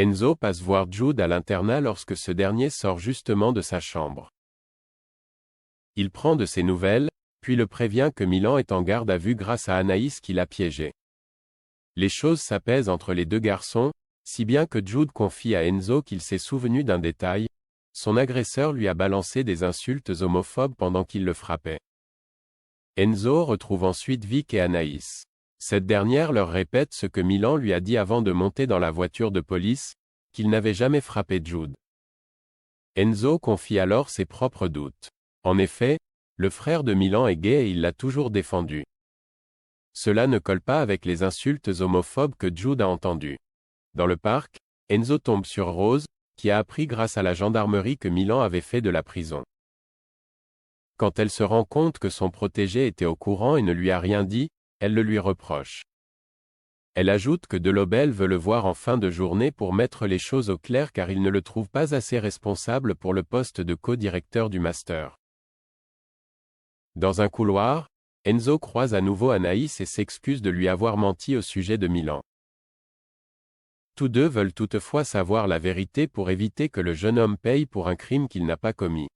Enzo passe voir Jude à l'internat lorsque ce dernier sort justement de sa chambre. Il prend de ses nouvelles, puis le prévient que Milan est en garde à vue grâce à Anaïs qui l'a piégé. Les choses s'apaisent entre les deux garçons, si bien que Jude confie à Enzo qu'il s'est souvenu d'un détail: son agresseur lui a balancé des insultes homophobes pendant qu'il le frappait. Enzo retrouve ensuite Vic et Anaïs. Cette dernière leur répète ce que Milan lui a dit avant de monter dans la voiture de police, qu'il n'avait jamais frappé Jude. Enzo confie alors ses propres doutes. En effet, le frère de Milan est gay et il l'a toujours défendu. Cela ne colle pas avec les insultes homophobes que Jude a entendues. Dans le parc, Enzo tombe sur Rose, qui a appris grâce à la gendarmerie que Milan avait fait de la prison. Quand elle se rend compte que son protégé était au courant et ne lui a rien dit, elle le lui reproche. Elle ajoute que Delobel veut le voir en fin de journée pour mettre les choses au clair car il ne le trouve pas assez responsable pour le poste de co-directeur du master. Dans un couloir, Enzo croise à nouveau Anaïs et s'excuse de lui avoir menti au sujet de Milan. Tous deux veulent toutefois savoir la vérité pour éviter que le jeune homme paye pour un crime qu'il n'a pas commis.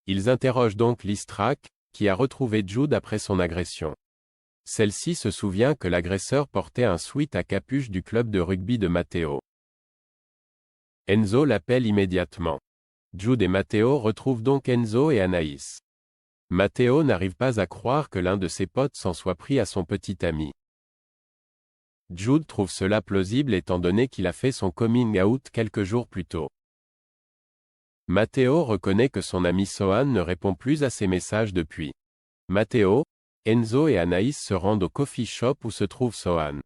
Ils interrogent donc Listrak, qui a retrouvé Jude après son agression. Celle-ci se souvient que l'agresseur portait un sweat à capuche du club de rugby de Matteo. Enzo l'appelle immédiatement. Jude et Matteo retrouvent donc Enzo et Anaïs. Matteo n'arrive pas à croire que l'un de ses potes s'en soit pris à son petit ami. Jude trouve cela plausible étant donné qu'il a fait son coming out quelques jours plus tôt. Matteo reconnaît que son ami Sohan ne répond plus à ses messages depuis. Matteo, Enzo et Anaïs se rendent au coffee shop où se trouve Sohan.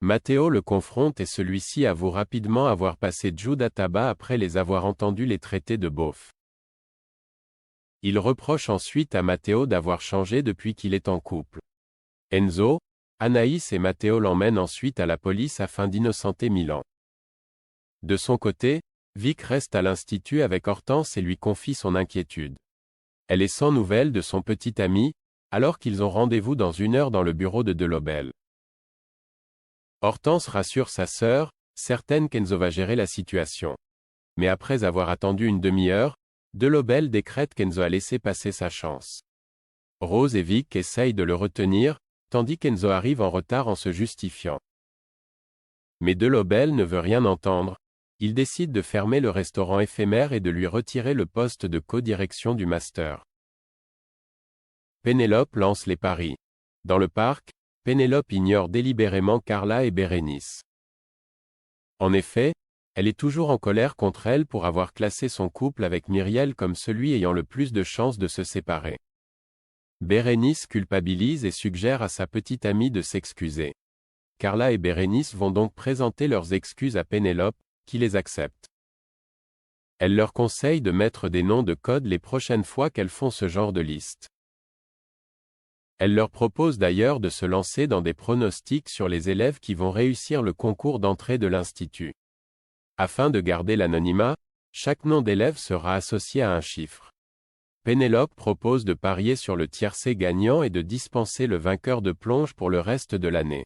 Matteo le confronte et celui-ci avoue rapidement avoir passé Jude à tabac après les avoir entendus les traiter de beauf. Il reproche ensuite à Matteo d'avoir changé depuis qu'il est en couple. Enzo, Anaïs et Matteo l'emmènent ensuite à la police afin d'innocenter Milan. De son côté, Vic reste à l'institut avec Hortense et lui confie son inquiétude. Elle est sans nouvelles de son petit ami, alors qu'ils ont rendez-vous dans 1 heure dans le bureau de Delobel. Hortense rassure sa sœur, certaine qu'Enzo va gérer la situation. Mais après avoir attendu une demi-heure, Delobel décrète qu'Enzo a laissé passer sa chance. Rose et Vic essayent de le retenir, tandis qu'Enzo arrive en retard en se justifiant. Mais Delobel ne veut rien entendre. Il décide de fermer le restaurant éphémère et de lui retirer le poste de co-direction du master. Pénélope lance les paris. Dans le parc, Pénélope ignore délibérément Carla et Bérénice. En effet, elle est toujours en colère contre elle pour avoir classé son couple avec Myriel comme celui ayant le plus de chances de se séparer. Bérénice culpabilise et suggère à sa petite amie de s'excuser. Carla et Bérénice vont donc présenter leurs excuses à Pénélope, qui les accepte. Elle leur conseille de mettre des noms de code les prochaines fois qu'elles font ce genre de liste. Elle leur propose d'ailleurs de se lancer dans des pronostics sur les élèves qui vont réussir le concours d'entrée de l'institut. Afin de garder l'anonymat, chaque nom d'élève sera associé à un chiffre. Pénélope propose de parier sur le tiercé gagnant et de dispenser le vainqueur de plonge pour le reste de l'année.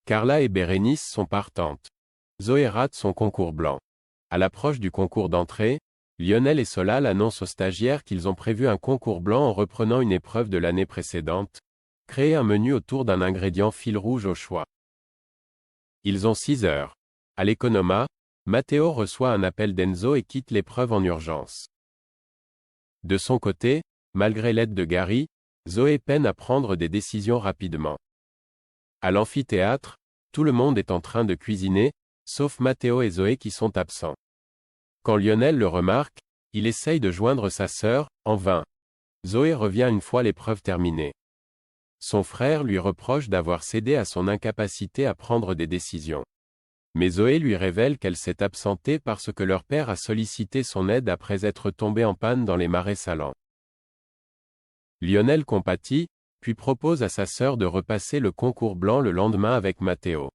Carla et Bérénice sont partantes. Zoé rate son concours blanc. À l'approche du concours d'entrée, Lionel et Solal annoncent aux stagiaires qu'ils ont prévu un concours blanc en reprenant une épreuve de l'année précédente, créer un menu autour d'un ingrédient fil rouge au choix. Ils ont 6 heures. À l'économa, Matteo reçoit un appel d'Enzo et quitte l'épreuve en urgence. De son côté, malgré l'aide de Gary, Zoé peine à prendre des décisions rapidement. À l'amphithéâtre, tout le monde est en train de cuisiner, sauf Matteo et Zoé qui sont absents. Quand Lionel le remarque, il essaye de joindre sa sœur, en vain. Zoé revient une fois l'épreuve terminée. Son frère lui reproche d'avoir cédé à son incapacité à prendre des décisions. Mais Zoé lui révèle qu'elle s'est absentée parce que leur père a sollicité son aide après être tombé en panne dans les marais salants. Lionel compatit, puis propose à sa sœur de repasser le concours blanc le lendemain avec Matteo.